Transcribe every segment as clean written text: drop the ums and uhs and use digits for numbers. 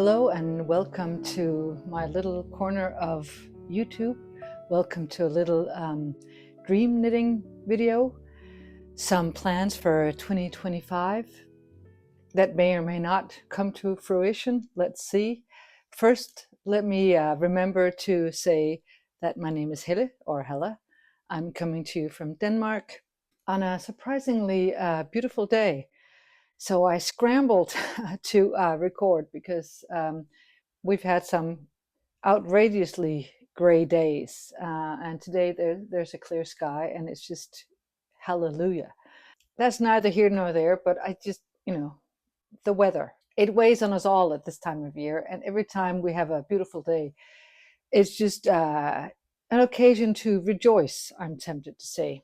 Hello and welcome to my little corner of YouTube. Welcome to a little dream knitting video. Some plans for 2025 that may or may not come to fruition. Let's see. First, let me remember to say that my name is Helle or Hella. I'm coming to you from Denmark on a surprisingly beautiful day. So I scrambled to record because we've had some outrageously gray days, and today there's a clear sky, and it's just hallelujah. That's neither here nor there, but I just, the weather. It weighs on us all at this time of year, and every time we have a beautiful day, it's just an occasion to rejoice, I'm tempted to say.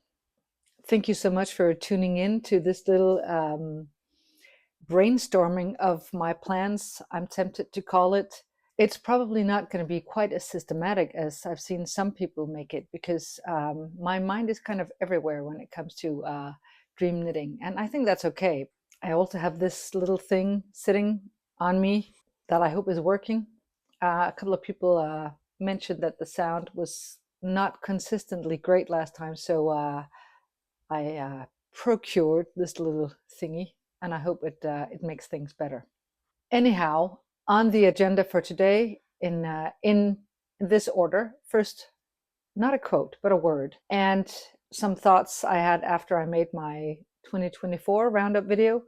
Thank you so much for tuning in to this little brainstorming of my plans, I'm tempted to call it. It's probably not going to be quite as systematic as I've seen some people make it, because my mind is kind of everywhere when it comes to dream knitting, and I think that's okay. I also have this little thing sitting on me that I hope is working. A couple of people mentioned that the sound was not consistently great last time, so I procured this little thingy, and I hope it makes things better. Anyhow, on the agenda for today, in this order, first, not a quote, but a word, and some thoughts I had after I made my 2024 Roundup video.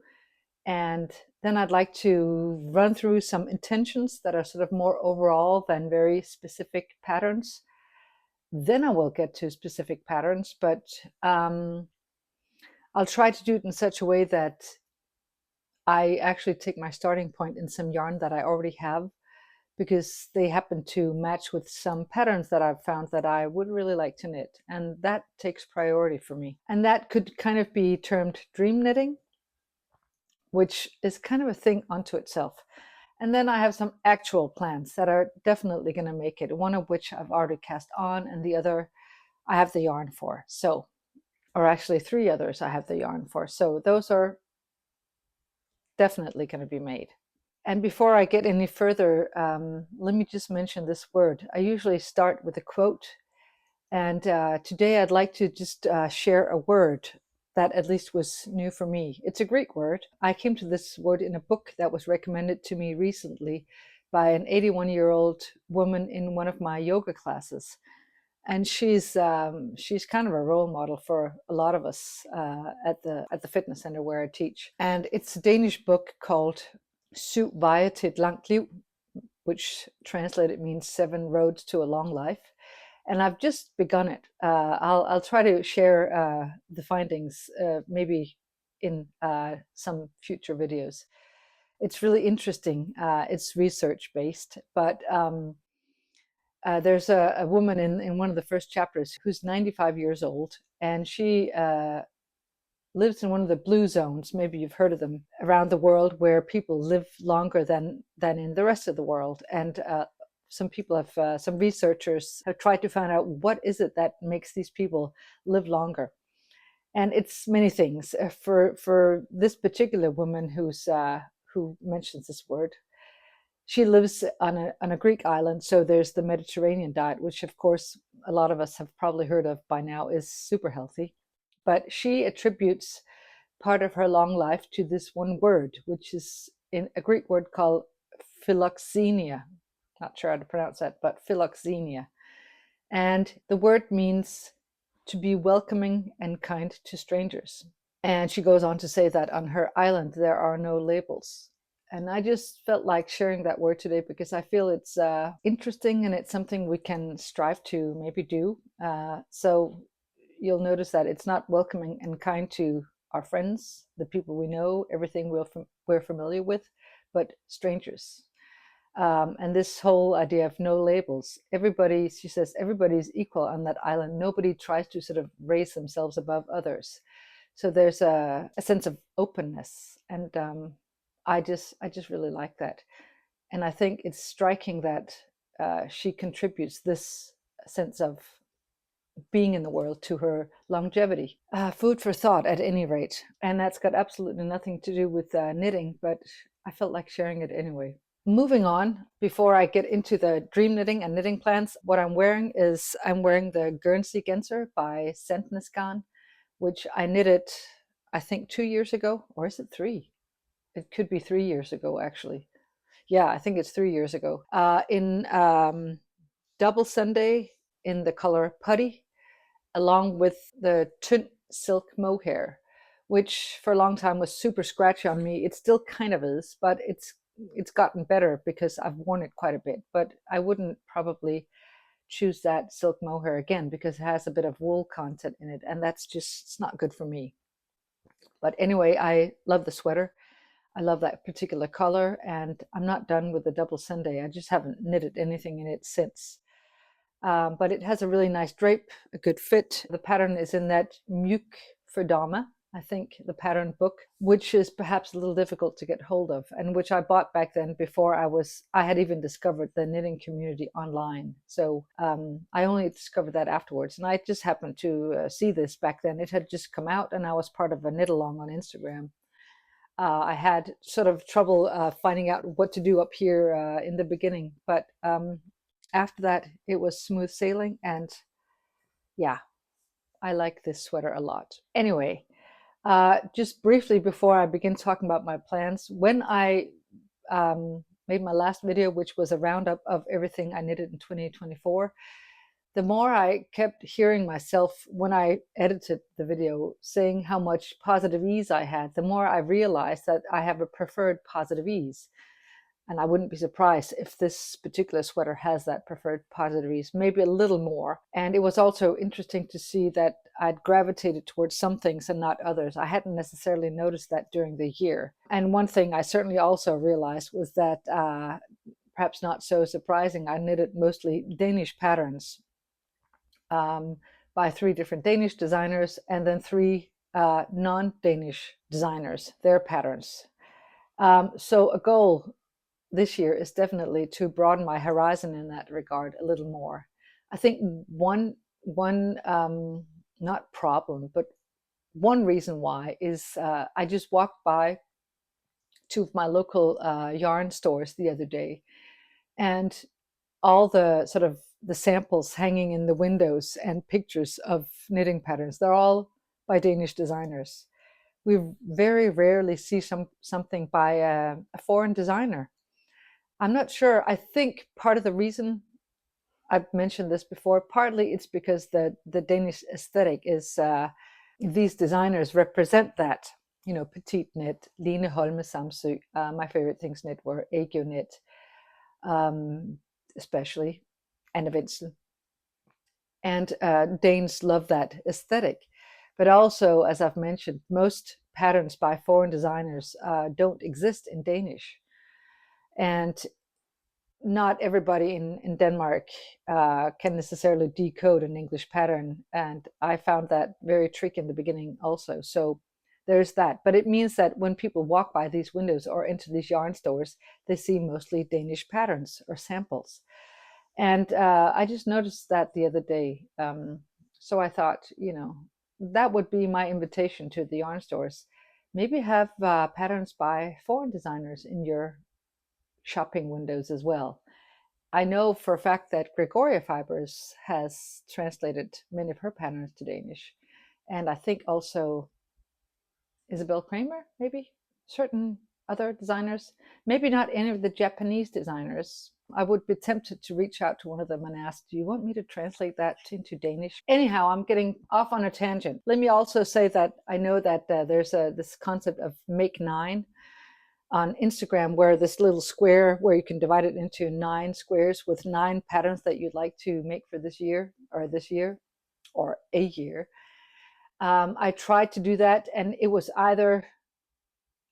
And then I'd like to run through some intentions that are sort of more overall than very specific patterns. Then I will get to specific patterns, but I'll try to do it in such a way that I actually take my starting point in some yarn that I already have, because they happen to match with some patterns that I've found that I would really like to knit. And that takes priority for me. And that could kind of be termed dream knitting, which is kind of a thing unto itself. And then I have some actual plans that are definitely going to make it, one of which I've already cast on, and the other I have the yarn for. So, or actually three others I have the yarn for. So those are definitely going to be made. And before I get any further, let me just mention this word. I usually start with a quote, and today I'd like to just share a word that at least was new for me. It's a Greek word. I came to this word in a book that was recommended to me recently by an 81-year-old woman in one of my yoga classes. And she's kind of a role model for a lot of us at the fitness center where I teach. And it's a Danish book called Syv veje til et langt liv, which translated means 7 roads to a long life. And I've just begun it. I'll try to share the findings maybe in some future videos. It's really interesting. It's research based, but there's a woman in one of the first chapters who's 95 years old, and she lives in one of the blue zones, maybe you've heard of them, around the world, where people live longer than in the rest of the world. And some researchers have tried to find out what is it that makes these people live longer. And it's many things. For this particular woman who mentions this word, she lives on a Greek island, so there's the Mediterranean diet, which of course a lot of us have probably heard of by now, is super healthy. But she attributes part of her long life to this one word, which is in a Greek word called philoxenia. Not sure how to pronounce that, but philoxenia. And the word means to be welcoming and kind to strangers. And she goes on to say that on her island there are no labels. And I just felt like sharing that word today because I feel it's interesting, and it's something we can strive to maybe do. So you'll notice that it's not welcoming and kind to our friends, the people we know, everything we're familiar with, but strangers. And this whole idea of no labels. Everybody, she says, everybody's equal on that island. Nobody tries to sort of raise themselves above others. So there's a sense of openness, and I just really like that. And I think it's striking that she contributes this sense of being in the world to her longevity. Food for thought at any rate. And that's got absolutely nothing to do with knitting, but I felt like sharing it anyway. Moving on, before I get into the dream knitting and knitting plans, what I'm wearing is I'm wearing the Guernsey Genser by Sentniskan, which I knitted, I think 2 years ago, or is it three? It could be 3 years ago, actually. Yeah, I think it's 3 years ago. In double Sunday in the color putty, along with the Tunt silk mohair, which for a long time was super scratchy on me. It still kind of is, but it's gotten better because I've worn it quite a bit. But I wouldn't probably choose that silk mohair again because it has a bit of wool content in it, and that's just it's not good for me. But anyway, I love the sweater. I love that particular color, and I'm not done with the double Sunday. I just haven't knitted anything in it since. But it has a really nice drape, a good fit. The pattern is in that Mjuk Verdame, I think, the pattern book, which is perhaps a little difficult to get hold of, and which I bought back then before I had even discovered the knitting community online. So I only discovered that afterwards, and I just happened to see this back then. It had just come out, and I was part of a knit along on Instagram. I had sort of trouble finding out what to do up here in the beginning, but after that, it was smooth sailing. And yeah, I like this sweater a lot. Anyway, just briefly before I begin talking about my plans, when I made my last video, which was a roundup of everything I knitted in 2024, the more I kept hearing myself when I edited the video saying how much positive ease I had, the more I realized that I have a preferred positive ease. And I wouldn't be surprised if this particular sweater has that preferred positive ease, maybe a little more. And it was also interesting to see that I'd gravitated towards some things and not others. I hadn't necessarily noticed that during the year. And one thing I certainly also realized was that, perhaps not so surprising, I knitted mostly Danish patterns by 3 different Danish designers, and then 3 non-Danish designers, their patterns. So a goal this year is definitely to broaden my horizon in that regard a little more. I think one not problem, but one reason why is I just walked by 2 of my local yarn stores the other day, and all the sort of the samples hanging in the windows and pictures of knitting patterns, they're all by Danish designers. We very rarely see something by a foreign designer. I'm not sure. I think part of the reason I've mentioned this before, partly it's because the Danish aesthetic is these designers represent that, petite knit, Line Holme Samsø. My favorite things knit were Aegyo knit, especially, and Vincent. And Danes love that aesthetic. But also, as I've mentioned, most patterns by foreign designers don't exist in Danish. And not everybody in Denmark can necessarily decode an English pattern. And I found that very tricky in the beginning also. So there's that. But it means that when people walk by these windows or into these yarn stores, they see mostly Danish patterns or samples. And I just noticed that the other day. So I thought, that would be my invitation to the yarn stores. Maybe have patterns by foreign designers in your shopping windows as well. I know for a fact that Gregoria Fibers has translated many of her patterns to Danish. And I think also Isabel Kramer, maybe certain other designers, maybe not any of the Japanese designers. I would be tempted to reach out to one of them and ask, do you want me to translate that into Danish? Anyhow, I'm getting off on a tangent. Let me also say that I know that there's this concept of make 9 on Instagram, where this little square where you can divide it into 9 squares with 9 patterns that you'd like to make for this year or a year. I tried to do that, and it was either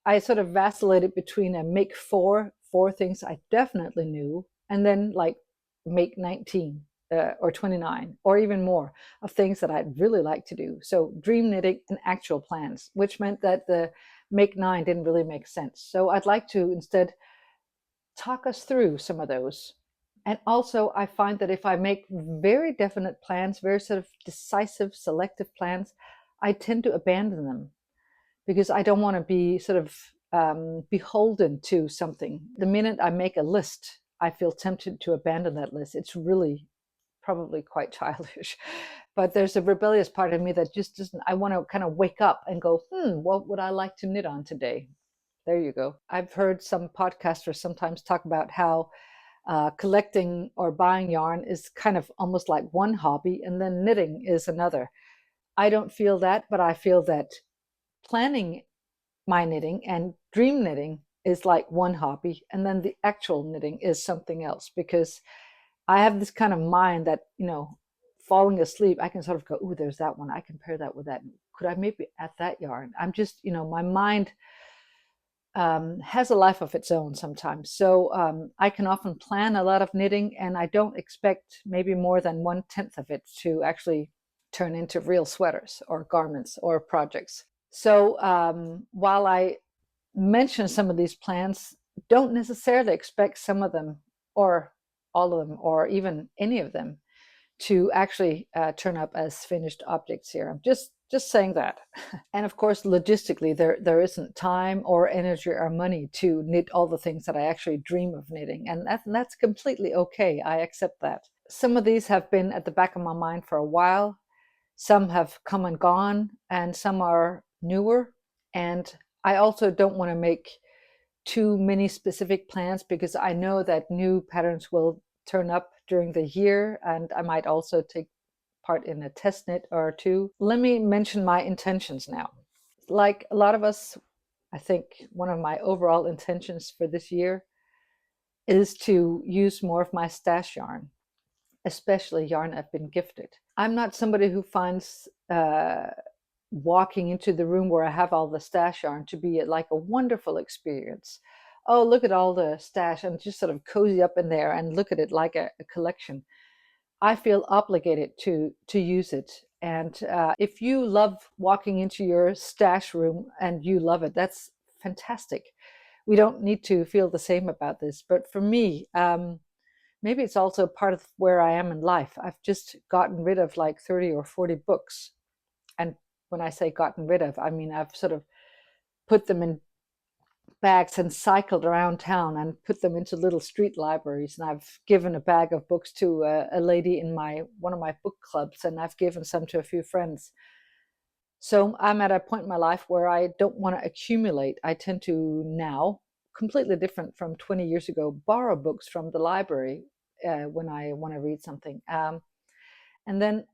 I sort of vacillated between a make four things I definitely knew, and then like make 19 or 29 or even more of things that I'd really like to do. So dream knitting and actual plans, which meant that the make 9 didn't really make sense. So I'd like to instead talk us through some of those. And also, I find that if I make very definite plans, very sort of decisive, selective plans, I tend to abandon them because I don't want to be sort of beholden to something. The minute I make a list, I feel tempted to abandon that list. It's really probably quite childish, but there's a rebellious part of me that just doesn't. I want to kind of wake up and go, what would I like to knit on today? There you go. I've heard some podcasters sometimes talk about how collecting or buying yarn is kind of almost like one hobby, and then knitting is another. I don't feel that, but I feel that planning my knitting and dream knitting is like one hobby, and then the actual knitting is something else, because I have this kind of mind that, falling asleep, I can sort of go, ooh, there's that one. I can pair that with that. Could I maybe add that yarn? I'm just, my mind has a life of its own sometimes. So I can often plan a lot of knitting, and I don't expect maybe more than 1/10 of it to actually turn into real sweaters or garments or projects. So while I mention some of these plans, don't necessarily expect some of them or all of them or even any of them to actually turn up as finished objects here. I'm just saying that. And of course, logistically, there isn't time or energy or money to knit all the things that I actually dream of knitting, and that's completely okay. I accept that. Some of these have been at the back of my mind for a while. Some have come and gone, and some are newer. And I also don't want to make too many specific plans, because I know that new patterns will turn up during the year, and I might also take part in a test knit or two. Let me mention my intentions now. Like a lot of us, I think one of my overall intentions for this year is to use more of my stash yarn, especially yarn I've been gifted. I'm not somebody who finds walking into the room where I have all the stash yarn to be like a wonderful experience. Oh, look at all the stash, and just sort of cozy up in there and look at it like a collection. I feel obligated to use it. And if you love walking into your stash room and you love it, that's fantastic. We don't need to feel the same about this. But for me, maybe it's also part of where I am in life. I've just gotten rid of like 30 or 40 books. And when I say gotten rid of, I mean I've sort of put them in bags and cycled around town and put them into little street libraries. And I've given a bag of books to a lady in one of my book clubs, and I've given some to a few friends. So I'm at a point in my life where I don't want to accumulate. I tend to now, completely different from 20 years ago, borrow books from the library when I want to read something. And then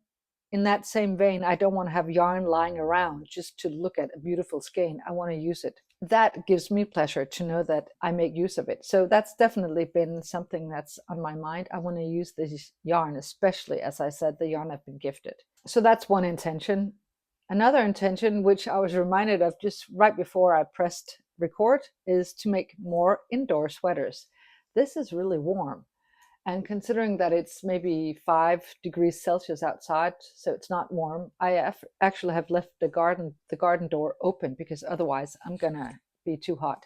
in that same vein, I don't want to have yarn lying around just to look at a beautiful skein. I want to use it. That gives me pleasure to know that I make use of it. So that's definitely been something that's on my mind. I want to use this yarn, especially, as I said, the yarn I've been gifted. So that's one intention. Another intention, which I was reminded of just right before I pressed record, is to make more indoor sweaters. This is really warm. And considering that it's maybe 5 degrees Celsius outside, so it's not warm, I actually have left the garden door open, because otherwise I'm gonna be too hot.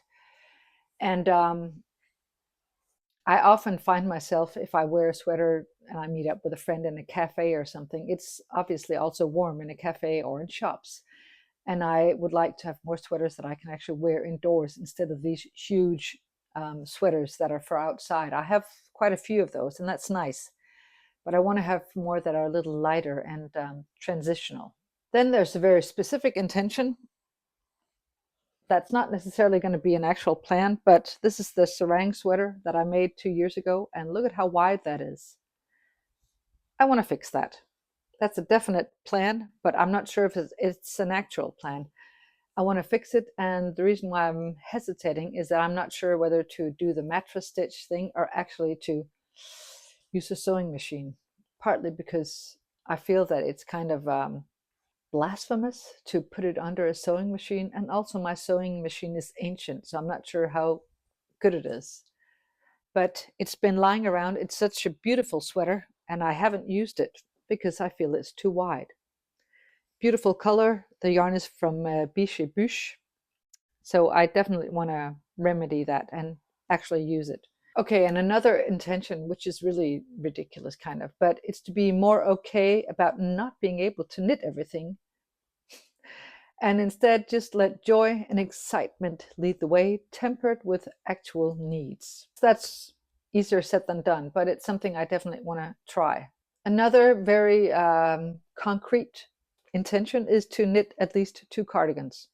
And I often find myself, if I wear a sweater and I meet up with a friend in a cafe or something, it's obviously also warm in a cafe or in shops. And I would like to have more sweaters that I can actually wear indoors instead of these huge sweaters that are for outside. I have quite a few of those, and that's nice. But I want to have more that are a little lighter and transitional. Then there's a very specific intention. That's not necessarily going to be an actual plan, but this is the sarong sweater that I made 2 years ago, and look at how wide that is. I want to fix that. That's a definite plan, but I'm not sure if it's an actual plan. I want to fix it, and the reason why I'm hesitating is that I'm not sure whether to do the mattress stitch thing or actually to use a sewing machine. Partly because I feel that it's kind of blasphemous to put it under a sewing machine, and also my sewing machine is ancient, so I'm not sure how good it is. But it's been lying around. It's such a beautiful sweater, and I haven't used it because I feel it's too wide. Beautiful color. The yarn is from Biche Buche. So I definitely want to remedy that and actually use it. Okay, and another intention, which is really ridiculous kind of, but it's to be more okay about not being able to knit everything. and instead just let joy and excitement lead the way, tempered with actual needs. That's easier said than done, but it's something I definitely want to try. Another very concrete intention is to knit at least 2 cardigans.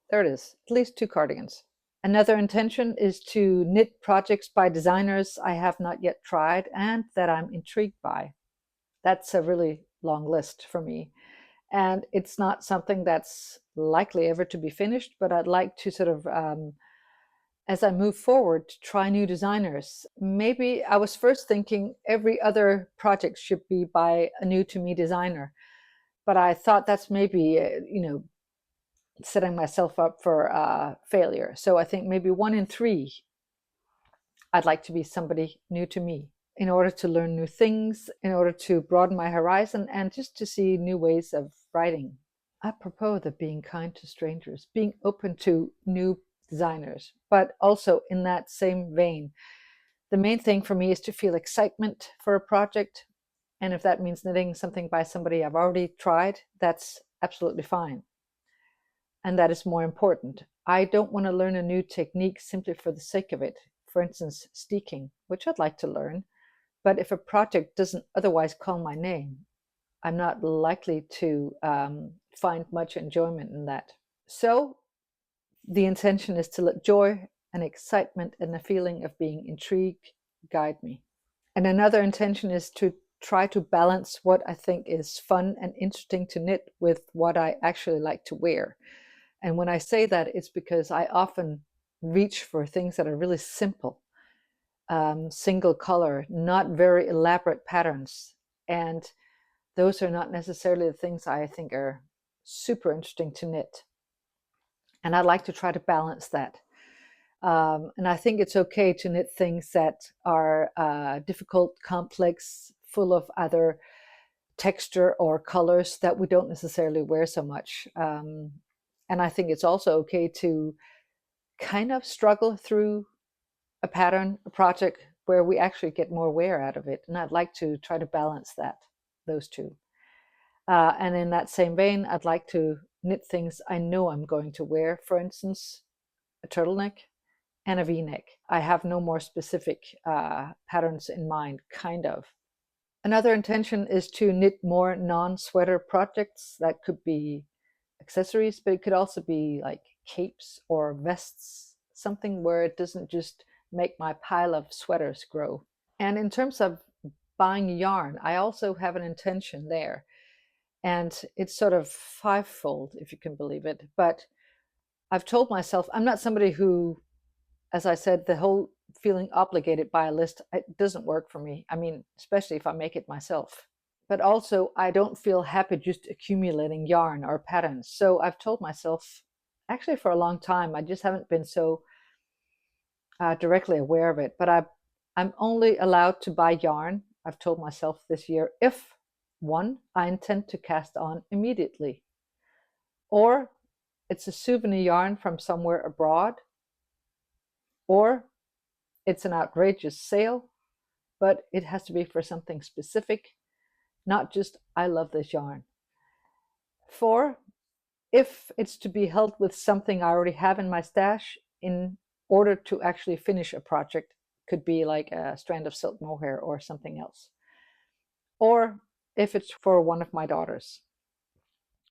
There it is, at least 2 cardigans. Another intention is to knit projects by designers I have not yet tried and that I'm intrigued by. That's a really long list for me. And it's not something that's likely ever to be finished, but I'd like to sort of, as I move forward, try new designers. Maybe I was first thinking every other project should be by a new to me designer, but I thought that's maybe, setting myself up for failure. So I think maybe 1 in 3, I'd like to be somebody new to me in order to learn new things, in order to broaden my horizon, and just to see new ways of writing. Apropos of being kind to strangers, being open to new designers, but also in that same vein, the main thing for me is to feel excitement for a project. And if that means knitting something by somebody I've already tried, that's absolutely fine. And that is more important. I don't want to learn a new technique simply for the sake of it. For instance, steeking, which I'd like to learn. But if a project doesn't otherwise call my name, I'm not likely to find much enjoyment in that. So the intention is to let joy and excitement and the feeling of being intrigued guide me. And another intention is to try to balance what I think is fun and interesting to knit with what I actually like to wear. And when I say that, it's because I often reach for things that are really simple, single color, not very elaborate patterns. And those are not necessarily the things I think are super interesting to knit. And I'd like to try to balance that. And I think it's okay to knit things that are difficult, complex, full of either texture or colors that we don't necessarily wear so much. And I think it's also okay to kind of struggle through a pattern, a project where we actually get more wear out of it. And I'd like to try to balance those two. And in that same vein, I'd like to knit things I know I'm going to wear. For instance, a turtleneck and a V-neck. I have no more specific patterns in mind, kind of. Another intention is to knit more non-sweater projects. That could be accessories, but it could also be like capes or vests, something where it doesn't just make my pile of sweaters grow. And in terms of buying yarn, I also have an intention there. And it's sort of fivefold, if you can believe it. But I've told myself I'm not somebody who, as I said, the whole feeling obligated by a list, it doesn't work for me. I mean, especially if I make it myself. But also, I don't feel happy just accumulating yarn or patterns. So I've told myself, actually for a long time, I just haven't been so directly aware of it. But I'm only allowed to buy yarn, I've told myself this year, if one, I intend to cast on immediately, or it's a souvenir yarn from somewhere abroad, or it's an outrageous sale, but it has to be for something specific, not just I love this yarn. 4, if it's to be held with something I already have in my stash in order to actually finish a project, could be like a strand of silk mohair or something else, or if it's for one of my daughters.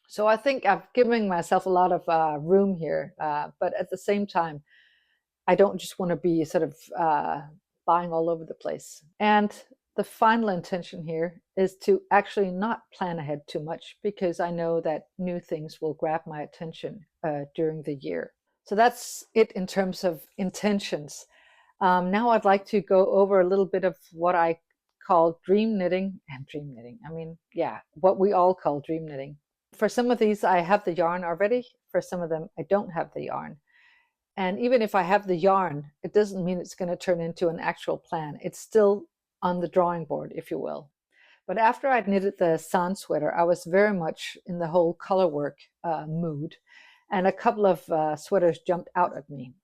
So I think I've given myself a lot of room here, but at the same time, I don't just want to be sort of buying all over the place. And the final intention here is to actually not plan ahead too much, because I know that new things will grab my attention during the year. So that's it in terms of intentions. Now I'd like to go over a little bit of what I call dream knitting. And dream knitting, I mean, yeah, what we all call dream knitting. For some of these, I have the yarn already. For some of them, I don't have the yarn. And even if I have the yarn, it doesn't mean it's going to turn into an actual plan. It's still on the drawing board, if you will. But after I'd knitted the San sweater, I was very much in the whole color work mood. And a couple of sweaters jumped out at me.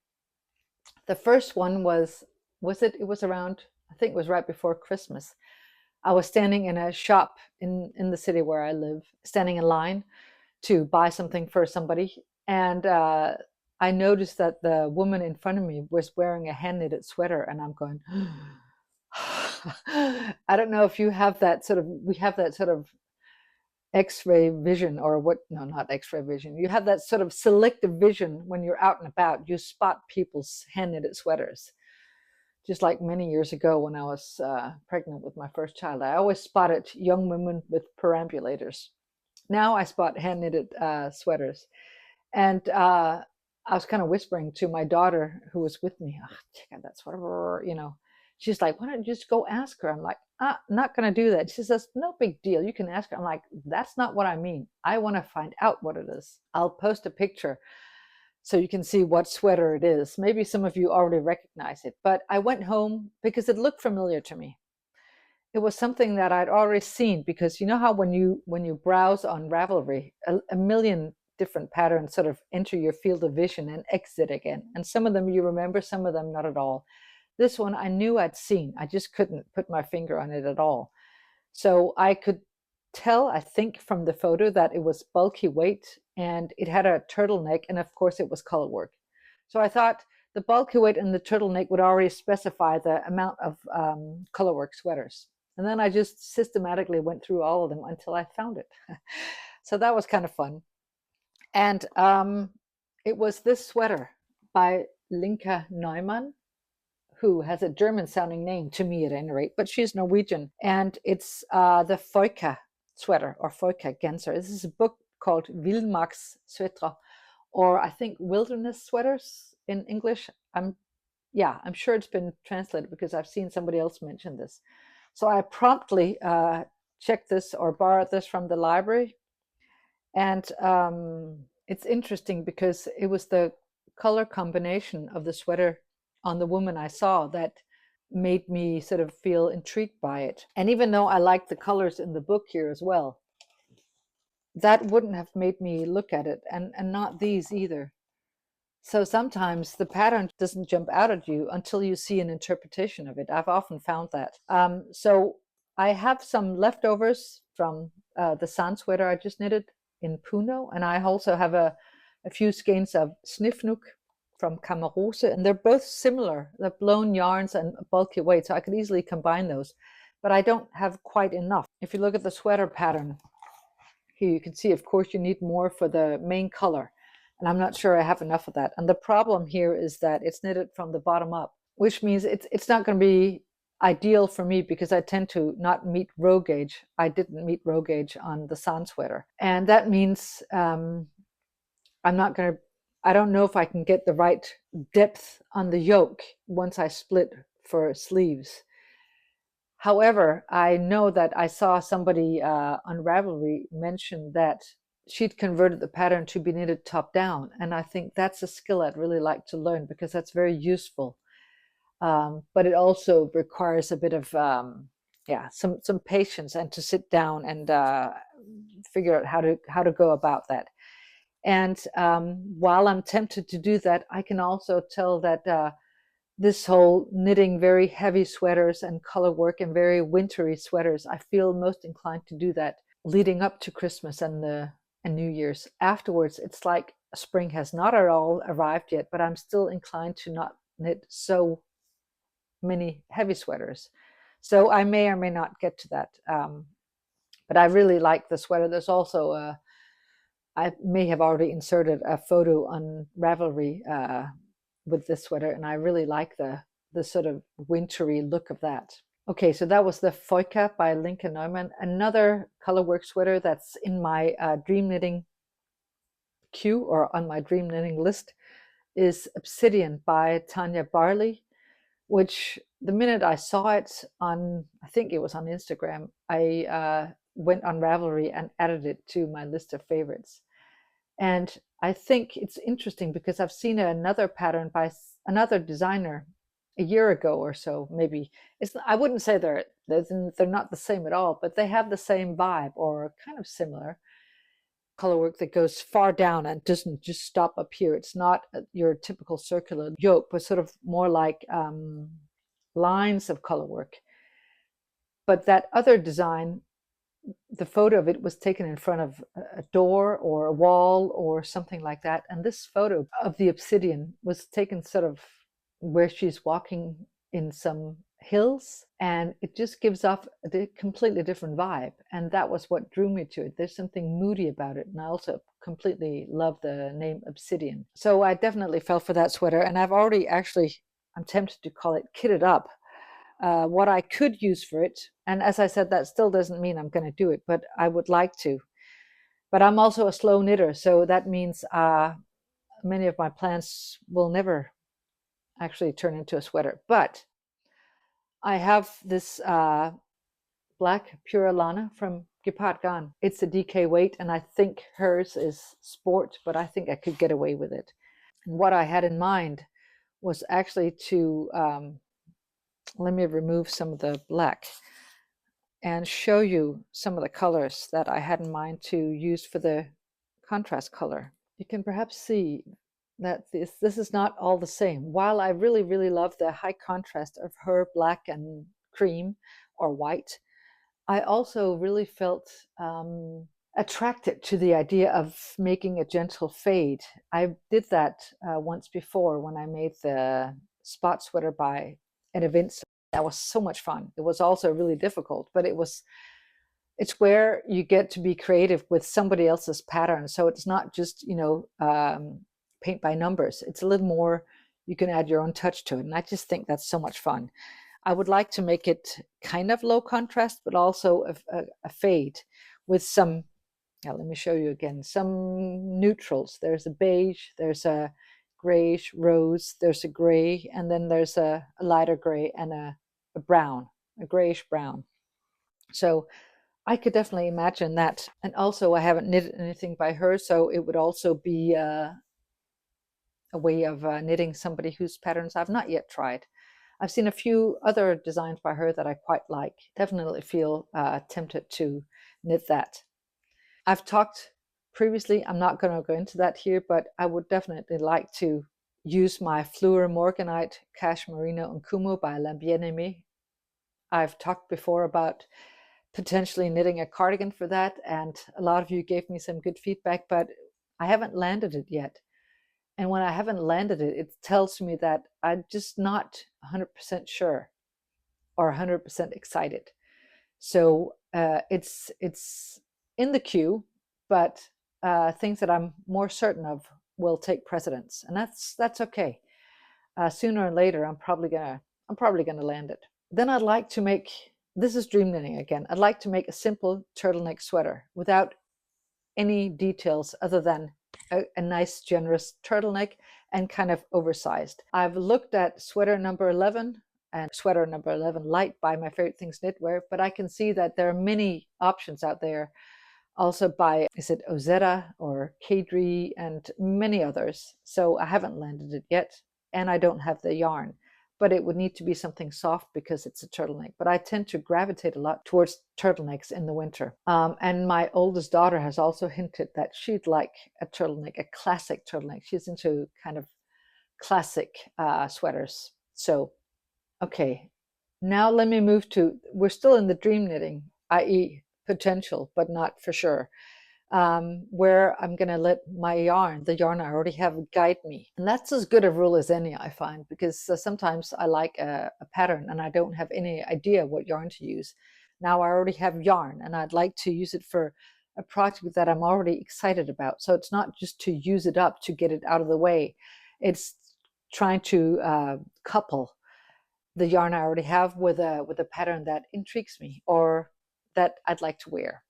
The first one it was around, I think it was right before Christmas. I was standing in a shop in the city where I live, standing in line to buy something for somebody, and I noticed that the woman in front of me was wearing a hand knitted sweater, and I'm going, I don't know if you have that sort of, we have that sort of X-ray vision, or what, no, not X-ray vision. You have that sort of selective vision when you're out and about. You spot people's hand knitted sweaters. Just like many years ago when I was pregnant with my first child, I always spotted young women with perambulators. Now I spot hand knitted sweaters. And I was kind of whispering to my daughter who was with me, oh, check out that sweater, you know. She's like, why don't you just go ask her? I'm like, not going to do that. She says, no big deal. You can ask her. I'm like, that's not what I mean. I want to find out what it is. I'll post a picture so you can see what sweater it is. Maybe some of you already recognize it, but I went home because it looked familiar to me. It was something that I'd already seen, because you know how when you browse on Ravelry, a million different patterns sort of enter your field of vision and exit again. And some of them you remember, some of them not at all. This one I knew I'd seen. I just couldn't put my finger on it at all. So I could tell, I think, from the photo that it was bulky weight, and it had a turtleneck, and of course it was color work. So I thought the bulky weight and the turtleneck would already specify the amount of color work sweaters. And then I just systematically went through all of them until I found it. So that was kind of fun. And it was this sweater by Linka Neumann, who has a German sounding name to me at any rate, but she's Norwegian. And it's the Foika sweater, or Foika Genser. This is a book called Vildmarksswetre, or I think Wilderness Sweaters in English. I'm sure it's been translated because I've seen somebody else mention this. So I promptly checked this or borrowed this from the library. And it's interesting because it was the color combination of the sweater on the woman I saw that made me sort of feel intrigued by it. And even though I like the colors in the book here as well, that wouldn't have made me look at it, and not these either. So sometimes the pattern doesn't jump out at you until you see an interpretation of it. I've often found that. So I have some leftovers from the sun sweater I just knitted in Puno, and I also have a few skeins of Snifnuk from Kamarose, and they're both similar. They're blown yarns and bulky weight, so I could easily combine those, but I don't have quite enough. If you look at the sweater pattern, here you can see, of course, you need more for the main color. And I'm not sure I have enough of that. And the problem here is that it's knitted from the bottom up, which means it's not going to be ideal for me because I tend to not meet row gauge. I didn't meet row gauge on the San sweater. And that means I'm not going to, I don't know if I can get the right depth on the yoke once I split for sleeves. However, I know that I saw somebody on Ravelry mention that she'd converted the pattern to be knitted top down. And I think that's a skill I'd really like to learn because that's very useful. But it also requires a bit of, some patience and to sit down and figure out how to go about that. And while I'm tempted to do that, I can also tell that this whole knitting very heavy sweaters and color work and very wintry sweaters, I feel most inclined to do that leading up to Christmas and New Year's. Afterwards, it's like spring has not at all arrived yet, but I'm still inclined to not knit so many heavy sweaters. So I may or may not get to that. But I really like the sweater. There's also I may have already inserted a photo on Ravelry with this sweater, and I really like the sort of wintry look of that. Okay, so that was the Foika by Linka Neumann. Another colorwork sweater that's in my dream knitting queue, or on my dream knitting list, is Obsidian by Tanya Barley, which the minute I saw it on, I think it was on Instagram, I went on Ravelry and added it to my list of favorites. And I think it's interesting because I've seen another pattern by another designer a year ago or so, maybe. I wouldn't say they're not the same at all, but they have the same vibe or kind of similar color work that goes far down and doesn't just stop up here. It's not your typical circular yoke, but sort of more like lines of color work. But that other design the photo of it was taken in front of a door or a wall or something like that. And this photo of the obsidian was taken sort of where she's walking in some hills, and it just gives off a completely different vibe. And that was what drew me to it. There's something moody about it. And I also completely love the name obsidian. So I definitely fell for that sweater. And I've already actually, I'm tempted to call it kitted up what I could use for it. And as I said, that still doesn't mean I'm going to do it, but I would like to. But I'm also a slow knitter, so that means many of my plans will never actually turn into a sweater. But I have this black Pura Lana from Gepard Garn. It's a DK weight, and I think hers is sport, but I think I could get away with it. And what I had in mind was actually to let me remove some of the black and show you some of the colors that I had in mind to use for the contrast color. You can perhaps see that this is not all the same. While I really, really love the high contrast of her black and cream or white, I also really felt attracted to the idea of making a gentle fade. I did that once before when I made the spot sweater by an event. That was so much fun. It was also really difficult, but it's where you get to be creative with somebody else's pattern. So it's not just, paint by numbers. It's a little more, you can add your own touch to it. And I just think that's so much fun. I would like to make it kind of low contrast, but also a fade with some, let me show you again, some neutrals. There's a beige, there's a grayish rose, there's a gray, and then there's a lighter gray and a brown, a grayish brown. So I could definitely imagine that. And also, I haven't knitted anything by her, so it would also be a way of knitting somebody whose patterns I've not yet tried. I've seen a few other designs by her that I quite like. Definitely feel tempted to knit that. I've talked previously, I'm not going to go into that here, but I would definitely like to use my Fleur Morganite Cache Merino and Kumu by La Bien-Aimée. I've talked before about potentially knitting a cardigan for that, and a lot of you gave me some good feedback, but I haven't landed it yet. And when I haven't landed it, it tells me that I'm just not 100% sure or 100% excited. So it's in the queue, but things that I'm more certain of will take precedence, and that's okay. Sooner or later, I'm probably gonna land it. Then I'd like to make, this is dream knitting again. I'd like to make a simple turtleneck sweater without any details other than a nice generous turtleneck and kind of oversized. I've looked at sweater number 11 and sweater number 11 light by My Favorite Things Knitwear, but I can see that there are many options out there also by, is it Ozetta or Kadri and many others. So I haven't landed it yet, and I don't have the yarn, but it would need to be something soft because it's a turtleneck. But I tend to gravitate a lot towards turtlenecks in the winter. And my oldest daughter has also hinted that she'd like a turtleneck, a classic turtleneck. She's into kind of classic sweaters. So, okay, now let me move to, we're still in the dream knitting, i.e. potential, but not for sure. Where I'm going to let my yarn, the yarn I already have, guide me. And that's as good a rule as any, I find, because sometimes I like a pattern and I don't have any idea what yarn to use. Now I already have yarn and I'd like to use it for a project that I'm already excited about. So it's not just to use it up to get it out of the way. It's trying to couple the yarn I already have with a pattern that intrigues me or that I'd like to wear.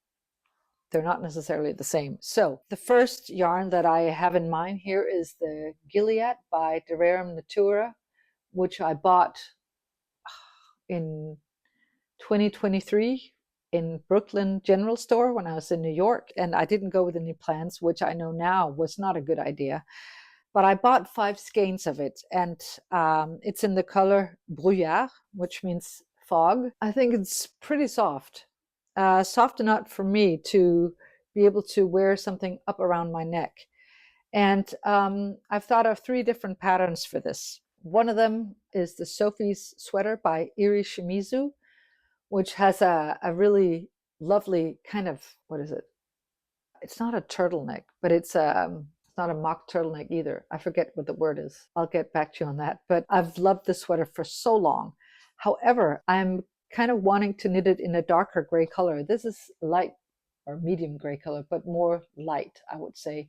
They're not necessarily the same. So the first yarn that I have in mind here is the Gilead by De Rerum Natura, which I bought in 2023 in Brooklyn General Store when I was in New York, and I didn't go with any plans, which I know now was not a good idea. But I bought 5 skeins of it, and it's in the color brouillard, which means fog. I think it's pretty soft, soft enough for me to be able to wear something up around my neck. And I've thought of 3 different patterns for this. One of them is the Sophie's sweater by Iri Shimizu, which has a really lovely kind of, what is it? It's not a turtleneck, but it's not a mock turtleneck either. I forget what the word is. I'll get back to you on that. But I've loved this sweater for so long. However, I'm kind of wanting to knit it in a darker gray color. This is light or medium gray color, but more light, I would say.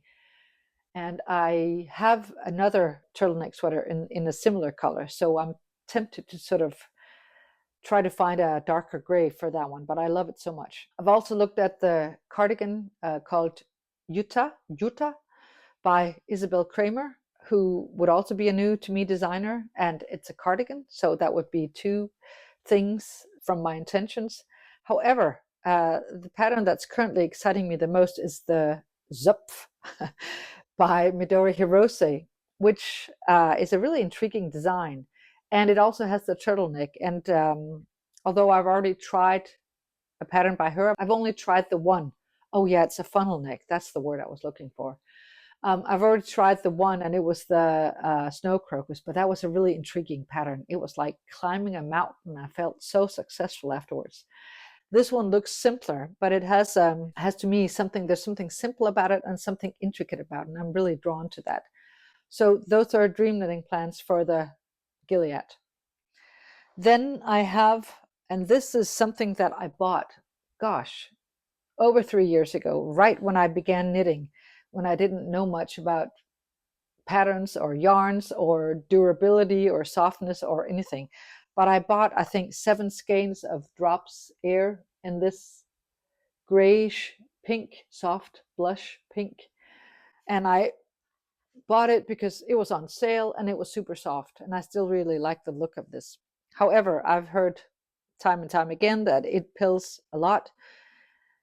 And I have another turtleneck sweater in a similar color. So I'm tempted to sort of try to find a darker gray for that one, but I love it so much. I've also looked at the cardigan called Utah by Isabel Kramer, who would also be a new to me designer, and it's a cardigan, so that would be two things from my intentions. However, the pattern that's currently exciting me the most is the Zupf by Midori Hirose, which is a really intriguing design. And it also has the turtleneck. And although I've already tried a pattern by her, I've only tried the one. Oh, yeah, it's a funnel neck. That's the word I was looking for. I've already tried the one, and it was the snow crocus, but that was a really intriguing pattern. It was like climbing a mountain. I felt so successful afterwards. This one looks simpler, but it has to me something. There's something simple about it and something intricate about it, and I'm really drawn to that. So those are dream knitting plans for the Gilead. Then I have, and this is something that I bought, gosh, over 3 years ago, right when I began knitting, when I didn't know much about patterns or yarns or durability or softness or anything. But I bought, I think, 7 skeins of Drops Air in this grayish pink, soft blush pink. And I bought it because it was on sale and it was super soft. And I still really like the look of this. However, I've heard time and time again that it pills a lot,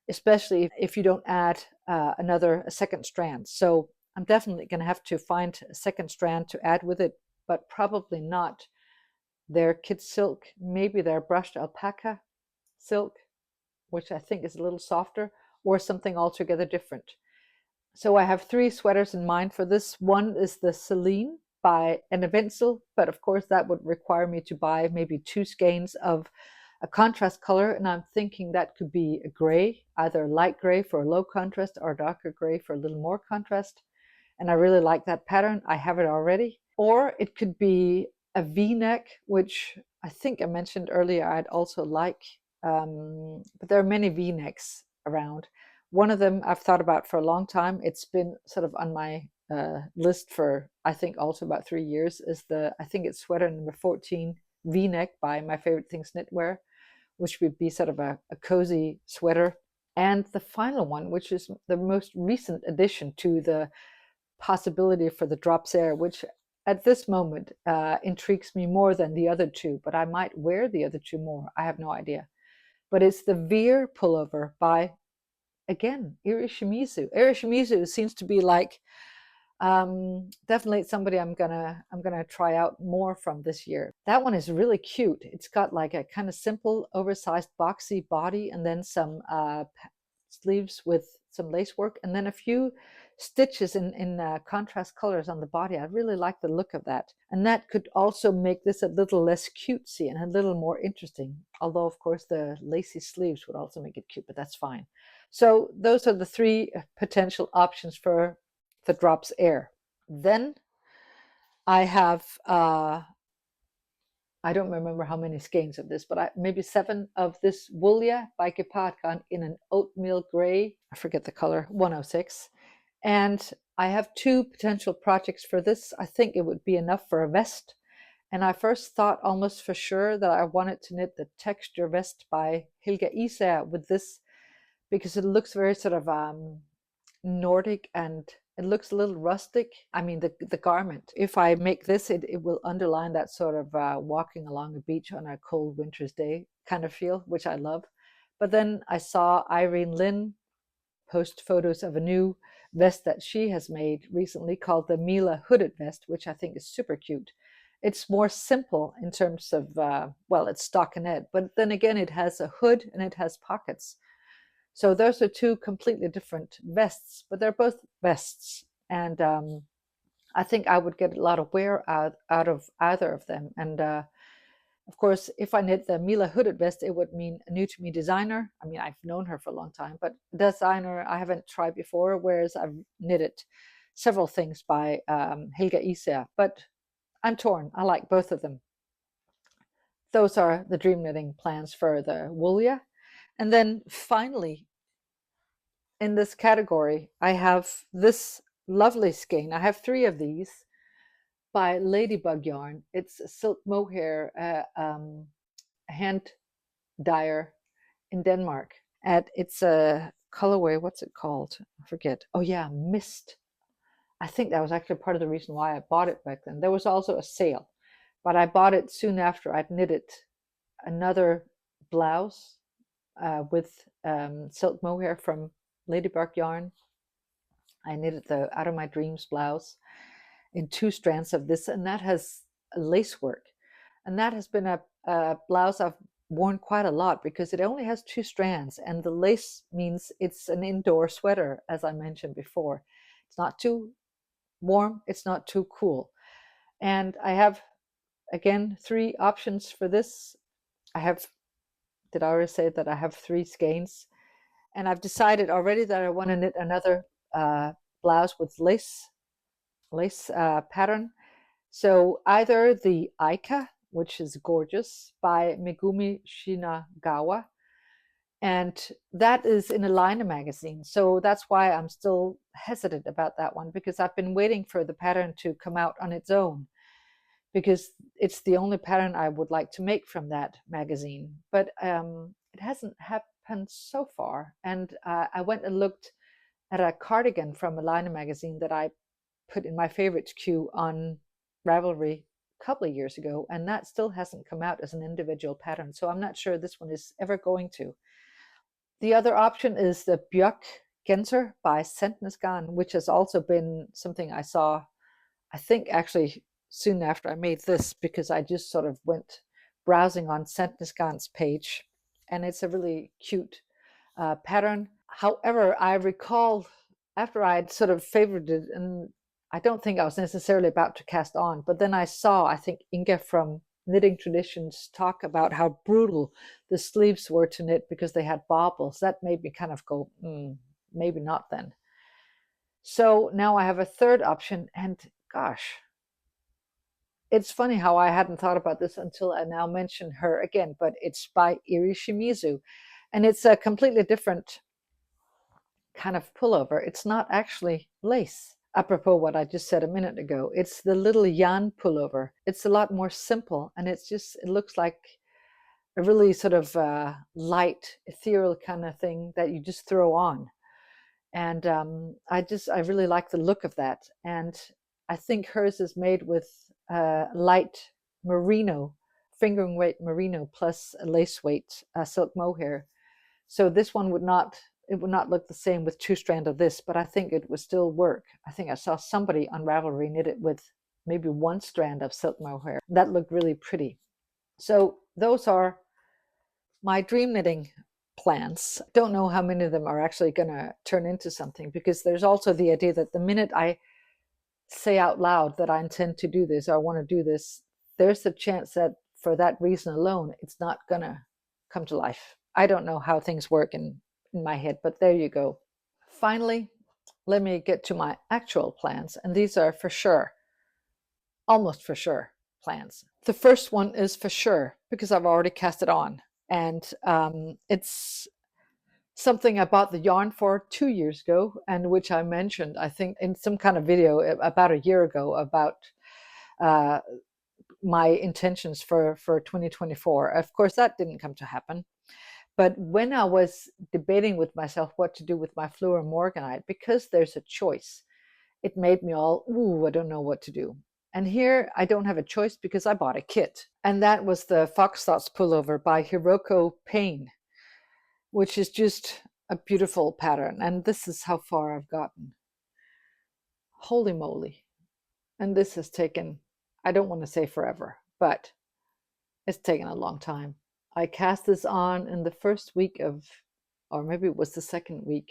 especially if you don't add a second strand. So I'm definitely going to have to find a second strand to add with it, but probably not their kid silk, maybe their brushed alpaca silk, which I think is a little softer, or something altogether different. So I have 3 sweaters in mind for this. One is the Celine by an Evenzel, but of course that would require me to buy maybe 2 skeins of a contrast color, and I'm thinking that could be a gray, either light gray for a low contrast or darker gray for a little more contrast. And I really like that pattern. I have it already. Or it could be a V-neck, which I think I mentioned earlier I'd also like. But there are many V-necks around. One of them I've thought about for a long time. It's been sort of on my list for, I think, also about 3 years, is I think it's sweater number 14 V-neck by My Favorite Things Knitwear, which would be sort of a cozy sweater. And the final one, which is the most recent addition to the possibility for the Drops Air, which at this moment intrigues me more than the other two, but I might wear the other two more. I have no idea. But it's the Veer pullover by, again, Iri Shimizu. Iri Shimizu seems to be like definitely somebody I'm gonna try out more from this year. That one is really cute. It's got like a kind of simple, oversized, boxy body, and then some sleeves with some lace work, and then a few stitches in contrast colors on the body. I really like the look of that, and that could also make this a little less cutesy and a little more interesting. Although, of course, the lacy sleeves would also make it cute, but that's fine. So those are the 3 potential options for the Drops Air. Then I have I don't remember how many skeins of this, but maybe 7 of this Wulia by Gepardgan in an oatmeal gray. I forget the color, 106. And I have 2 potential projects for this. I think it would be enough for a vest. And I first thought almost for sure that I wanted to knit the texture vest by Helga Isager with this, because it looks very sort of Nordic, and it looks a little rustic. I mean, the garment, if I make this, it will underline that sort of walking along a beach on a cold winter's day kind of feel, which I love. But then I saw Irene Lynn post photos of a new vest that she has made recently called the Mila hooded vest, which I think is super cute. It's more simple in terms of, well, it's stockinette, but then again, it has a hood and it has pockets. So those are 2 completely different vests, but they're both vests. And I think I would get a lot of wear out of either of them. And Of course, if I knit the Mila hooded vest, it would mean a new to me designer. I mean, I've known her for a long time, but designer I haven't tried before, whereas I've knitted several things by Helga Især, but I'm torn. I like both of them. Those are the dream knitting plans for the Woolia. And then finally, in this category, I have this lovely skein. I have 3 of these by Ladybug Yarn. It's a silk mohair hand dyer in Denmark. And it's a colorway, what's it called? I forget. Oh yeah, Mist. I think that was actually part of the reason why I bought it back then. There was also a sale, but I bought it soon after I'd knitted another blouse with silk mohair from Ladybug Yarn. I knitted the Out of My Dreams blouse in 2 strands of this, and that has lace work. And that has been a blouse I've worn quite a lot because it only has 2 strands, and the lace means it's an indoor sweater, as I mentioned before. It's not too warm, it's not too cool. And I have, again, 3 options for this. Did I already say that I have 3 skeins? And I've decided already that I want to knit another blouse with lace pattern. So either the Aika, which is gorgeous, by Megumi Shinagawa, and that is in a liner magazine. So that's why I'm still hesitant about that one, because I've been waiting for the pattern to come out on its own, because it's the only pattern I would like to make from that magazine. But it hasn't happened so far. And I went and looked at a cardigan from a liner magazine that I put in my favorites queue on Ravelry a couple of years ago, and that still hasn't come out as an individual pattern. So I'm not sure this one is ever going to. The other option is the Björk Genser by Sentness Garn, which has also been something I saw, I think actually soon after I made this, because I just sort of went browsing on Sentness Garn's page, and it's a really cute pattern. However, I recall after I'd sort of favored it, and I don't think I was necessarily about to cast on, but then I saw, I think, Inga from Knitting Traditions talk about how brutal the sleeves were to knit because they had bobbles. That made me kind of go, maybe not then. So now I have a third option, and gosh, it's funny how I hadn't thought about this until I now mention her again, but it's by Iri Shimizu, and it's a completely different kind of pullover. It's not actually lace. Apropos what I just said a minute ago, it's the little yarn pullover. It's a lot more simple, and it looks like a really sort of light, ethereal kind of thing that you just throw on. And I really like the look of that. And I think hers is made with light merino, fingering weight merino plus a lace weight silk mohair. So this one would not look the same with 2 strands of this, but I think it would still work. I think I saw somebody on Ravelry knit it with maybe 1 strand of silk mohair. That looked really pretty. So those are my dream knitting plans. Don't know how many of them are actually going to turn into something, because there's also the idea that the minute I say out loud that I intend to do this or I want to do this, there's a chance that for that reason alone, it's not going to come to life. I don't know how things work in my head, but there you go. Finally, let me get to my actual plans, and these are for sure, almost for sure plans. The first one is for sure because I've already cast it on, and it's something I bought the yarn for 2 years ago, and which I mentioned, I think, in some kind of video about a year ago about my intentions for 2024. Of course, that didn't come to happen. But when I was debating with myself what to do with my Fleur Morganite, because there's a choice, it made me all, ooh, I don't know what to do. And here I don't have a choice because I bought a kit. And that was the Fox Thoughts pullover by Hiroko Payne, which is just a beautiful pattern. And this is how far I've gotten. Holy moly. And this has taken, I don't want to say forever, but it's taken a long time. I cast this on in the first week of, or maybe it was the second week,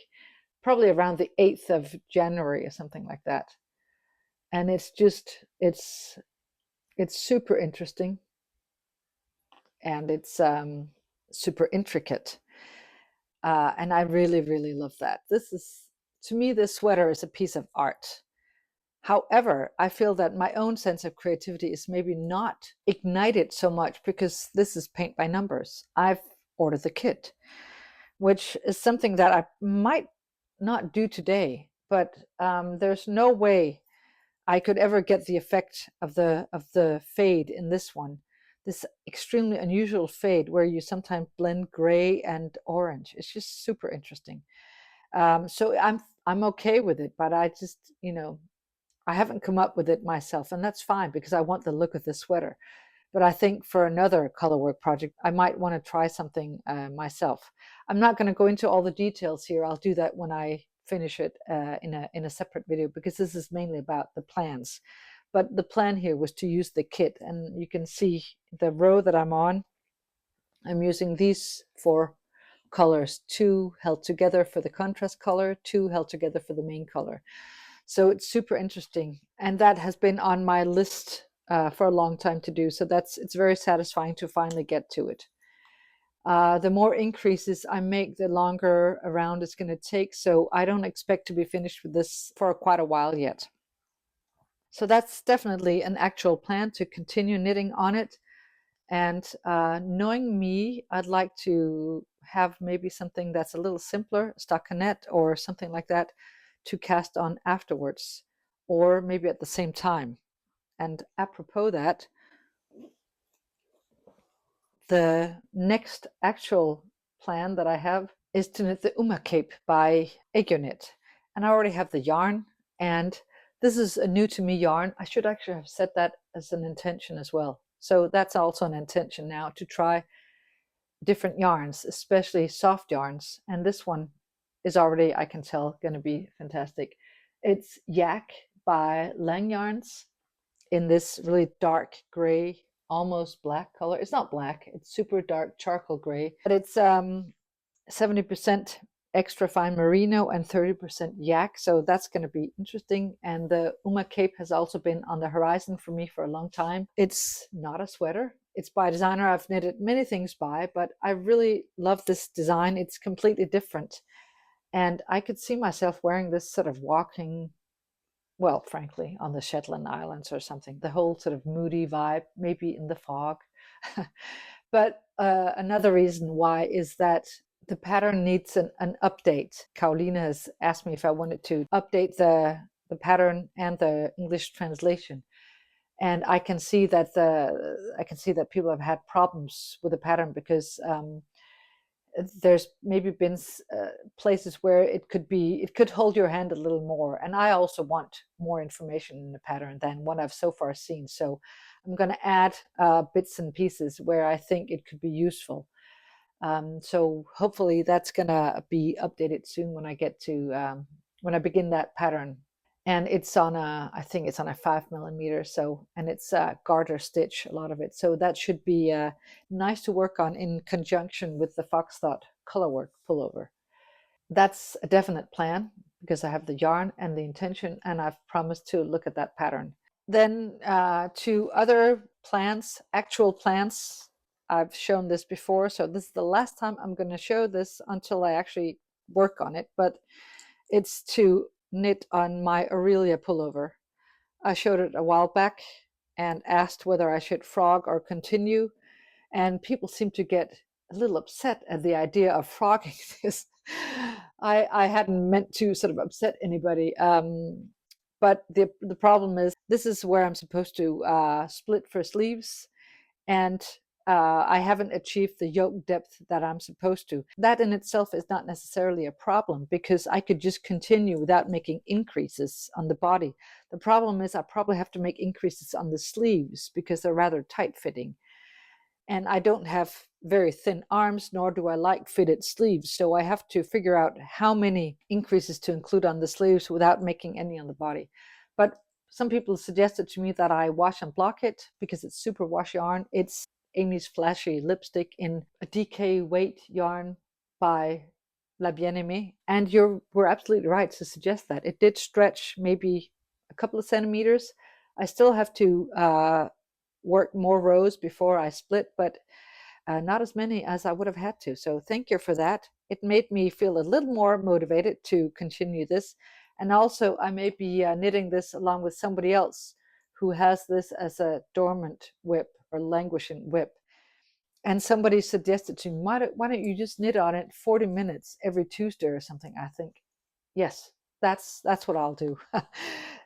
probably around the 8th of January or something like that. And it's super interesting. and it's super intricate. And I really, really love that. This is, to me, this sweater is a piece of art. However, I feel that my own sense of creativity is maybe not ignited so much because this is paint by numbers. I've ordered the kit, which is something that I might not do today, but there's no way I could ever get the effect of the fade in this one. This extremely unusual fade where you sometimes blend gray and orange. It's just super interesting. So I'm okay with it, but I just, I haven't come up with it myself, and that's fine because I want the look of the sweater. But I think for another colorwork project, I might want to try something myself. I'm not going to go into all the details here. I'll do that when I finish it in a separate video, because this is mainly about the plans. But the plan here was to use the kit, and you can see the row that I'm on. I'm using these 4 colors, 2 held together for the contrast color, 2 held together for the main color. So it's super interesting, and that has been on my list for a long time to do. So it's very satisfying to finally get to it. The more increases I make, the longer a round it's going to take. So I don't expect to be finished with this for quite a while yet. So that's definitely an actual plan to continue knitting on it. And knowing me, I'd like to have maybe something that's a little simpler, stockinette or something like that, to cast on afterwards, or maybe at the same time. And apropos that, the next actual plan that I have is to knit the Uma Cape by Knit. And I already have the yarn, and this is a new to me yarn. I should actually have set that as an intention as well. So that's also an intention now, to try different yarns, especially soft yarns. And this one is already, I can tell, going to be fantastic. It's Yak by Lang Yarns in this really dark gray, almost black color. It's not black, it's super dark charcoal gray, but it's 70% extra fine merino and 30% yak. So that's going to be interesting. And the Uma Cape has also been on the horizon for me for a long time. It's not a sweater. It's by a designer I've knitted many things by, but I really love this design. It's completely different. And I could see myself wearing this sort of walking, well, frankly, on the Shetland Islands or something. The whole sort of moody vibe, maybe in the fog. But another reason why is that the pattern needs an update. Karoline has asked me if I wanted to update the pattern and the English translation. And I can see that people have had problems with the pattern because there's maybe been places where it could hold your hand a little more, and I also want more information in the pattern than what I've so far seen. So I'm going to add bits and pieces where I think it could be useful. So hopefully that's going to be updated soon when I get to when I begin that pattern. And it's on I think it's on a 5mm. So, and it's garter stitch, a lot of it. So that should be nice to work on in conjunction with the Foxtrot colorwork pullover. That's a definite plan because I have the yarn and the intention, and I've promised to look at that pattern. Then to other plans, actual plans. I've shown this before, so this is the last time I'm going to show this until I actually work on it. But it's to knit on my Aurelia pullover. I showed it a while back and asked whether I should frog or continue, and people seem to get a little upset at the idea of frogging this. I hadn't meant to sort of upset anybody, but the problem is this is where I'm supposed to split for sleeves, and I haven't achieved the yoke depth that I'm supposed to. That in itself is not necessarily a problem because I could just continue without making increases on the body. The problem is I probably have to make increases on the sleeves because they're rather tight fitting. And I don't have very thin arms, nor do I like fitted sleeves. So I have to figure out how many increases to include on the sleeves without making any on the body. But some people suggested to me that I wash and block it because it's super wash yarn. It's Amy's Flashy Lipstick in a DK weight yarn by La Bien-Aimée. And we're absolutely right to suggest that. It did stretch maybe a couple of centimeters. I still have to work more rows before I split, but not as many as I would have had to. So thank you for that. It made me feel a little more motivated to continue this. And also, I may be knitting this along with somebody else who has this as a dormant whip or languishing whip. And somebody suggested to me, why don't you just knit on it 40 minutes every Tuesday or something? I think, yes, that's what I'll do.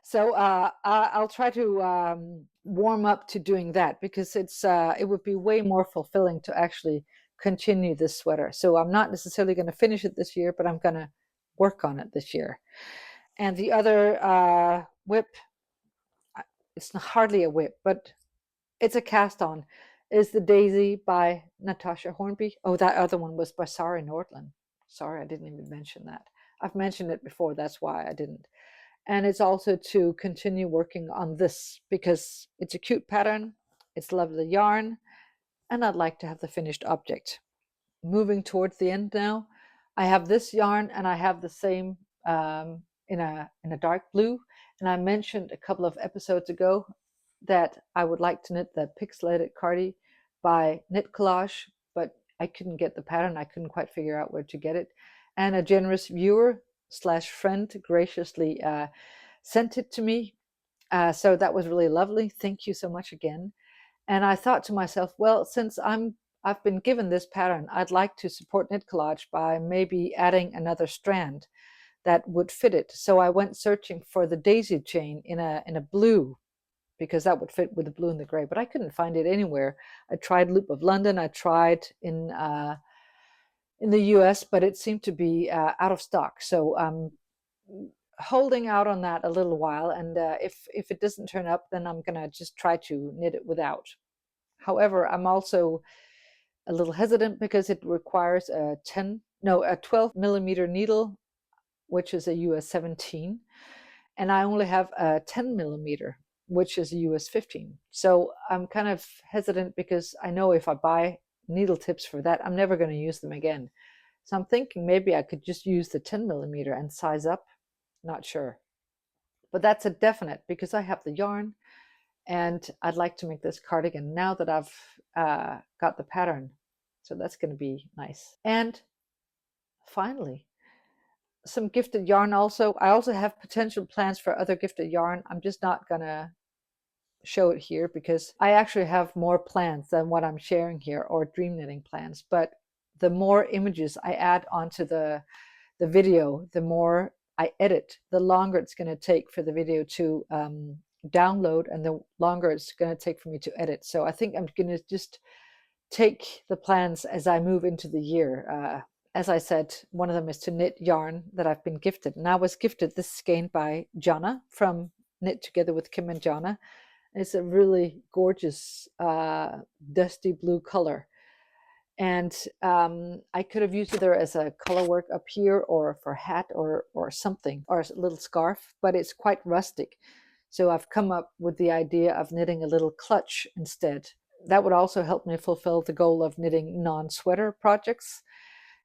So I'll try to warm up to doing that, because it would be way more fulfilling to actually continue this sweater. So I'm not necessarily going to finish it this year, but I'm going to work on it this year. And the other whip, it's hardly a whip, but it's a cast on, is The Daisy by Natasha Hornby. Oh, that other one was by Sari Nordland. Sorry, I didn't even mention that. I've mentioned it before, that's why I didn't. And it's also to continue working on this, because it's a cute pattern, it's lovely yarn, and I'd like to have the finished object. Moving towards the end now, I have this yarn, and I have the same in a dark blue. And I mentioned a couple of episodes ago that I would like to knit the Pixelated Cardi by Knit Collage, but I couldn't get the pattern. I couldn't quite figure out where to get it. And a generous viewer slash friend graciously sent it to me. So that was really lovely. Thank you so much again. And I thought to myself, well, since I've been given this pattern, I'd like to support Knit Collage by maybe adding another strand that would fit it. So I went searching for the daisy chain in a blue, because that would fit with the blue and the gray, but I couldn't find it anywhere. I tried Loop of London, I tried in the US, but it seemed to be out of stock. So I'm holding out on that a little while, and if it doesn't turn up, then I'm gonna just try to knit it without. However, I'm also a little hesitant because it requires a 12 millimeter needle, which is a US 17, and I only have a 10 millimeter, which is a US 15. So I'm kind of hesitant, because I know if I buy needle tips for that, I'm never going to use them again. So I'm thinking maybe I could just use the 10 millimeter and size up. Not sure. But that's a definite, because I have the yarn, and I'd like to make this cardigan now that I've got the pattern. So that's going to be nice. And finally, some gifted yarn also. I also have potential plans for other gifted yarn. I'm just not going to show it here, because I actually have more plans than what I'm sharing here, or dream knitting plans. But the more images I add onto the video, the more I edit, the longer it's going to take for the video to download, and the longer it's going to take for me to edit. So I think I'm going to just take the plans as I move into the year. As I said, one of them is to knit yarn that I've been gifted. And I was gifted this skein by Jonna from Knit Together with Kim and Jonna. It's a really gorgeous dusty blue color. And I could have used it either as a color work up here, or for a hat, or something, or a little scarf, but it's quite rustic. So I've come up with the idea of knitting a little clutch instead. That would also help me fulfill the goal of knitting non-sweater projects.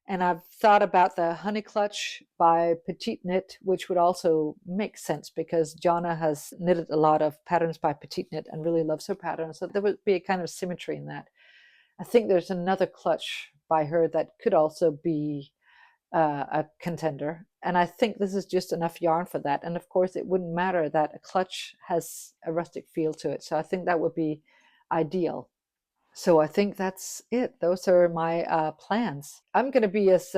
And I've thought about the honey clutch by Petite Knit, which would also make sense, because Jonna has knitted a lot of patterns by Petite Knit and really loves her patterns. So there would be a kind of symmetry in that. I think there's another clutch by her that could also be a contender. And I think this is just enough yarn for that. And of course, it wouldn't matter that a clutch has a rustic feel to it. So I think that would be ideal. So I think that's it. Those are my plans. I'm going to be as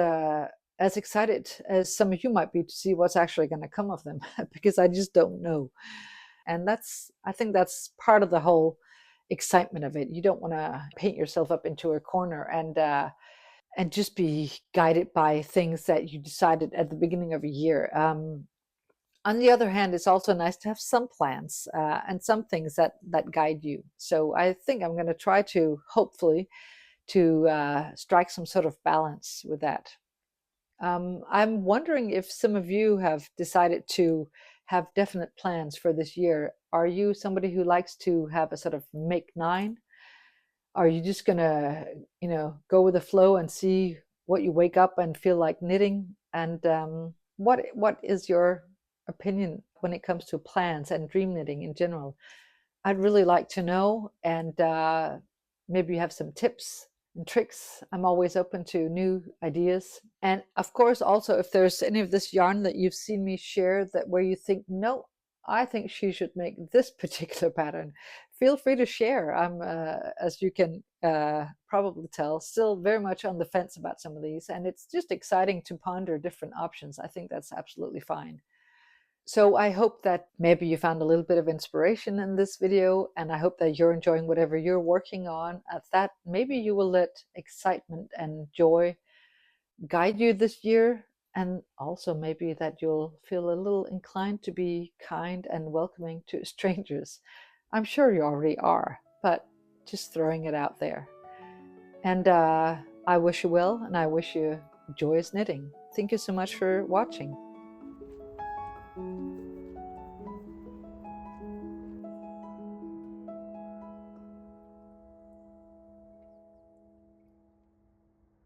excited as some of you might be to see what's actually going to come of them, because I just don't know. And I think that's part of the whole excitement of it. You don't want to paint yourself up into a corner and just be guided by things that you decided at the beginning of a year. On the other hand, it's also nice to have some plans and some things that guide you. So I think I'm going to try to, hopefully, to strike some sort of balance with that. I'm wondering if some of you have decided to have definite plans for this year. Are you somebody who likes to have a sort of make nine? Are you just gonna, go with the flow and see what you wake up and feel like knitting? And what is your opinion when it comes to plans and dream knitting in general? I'd really like to know, and maybe you have some tips and tricks. I'm always open to new ideas. And of course, also, if there's any of this yarn that you've seen me share that where you think, no, I think she should make this particular pattern, feel free to share. I'm, as you can probably tell, still very much on the fence about some of these. And it's just exciting to ponder different options. I think that's absolutely fine. So I hope that maybe you found a little bit of inspiration in this video, and I hope that you're enjoying whatever you're working on. At that, maybe you will let excitement and joy guide you this year, and also maybe that you'll feel a little inclined to be kind and welcoming to strangers. I'm sure you already are, but just throwing it out there. And I wish you well, and I wish you joyous knitting. Thank you so much for watching.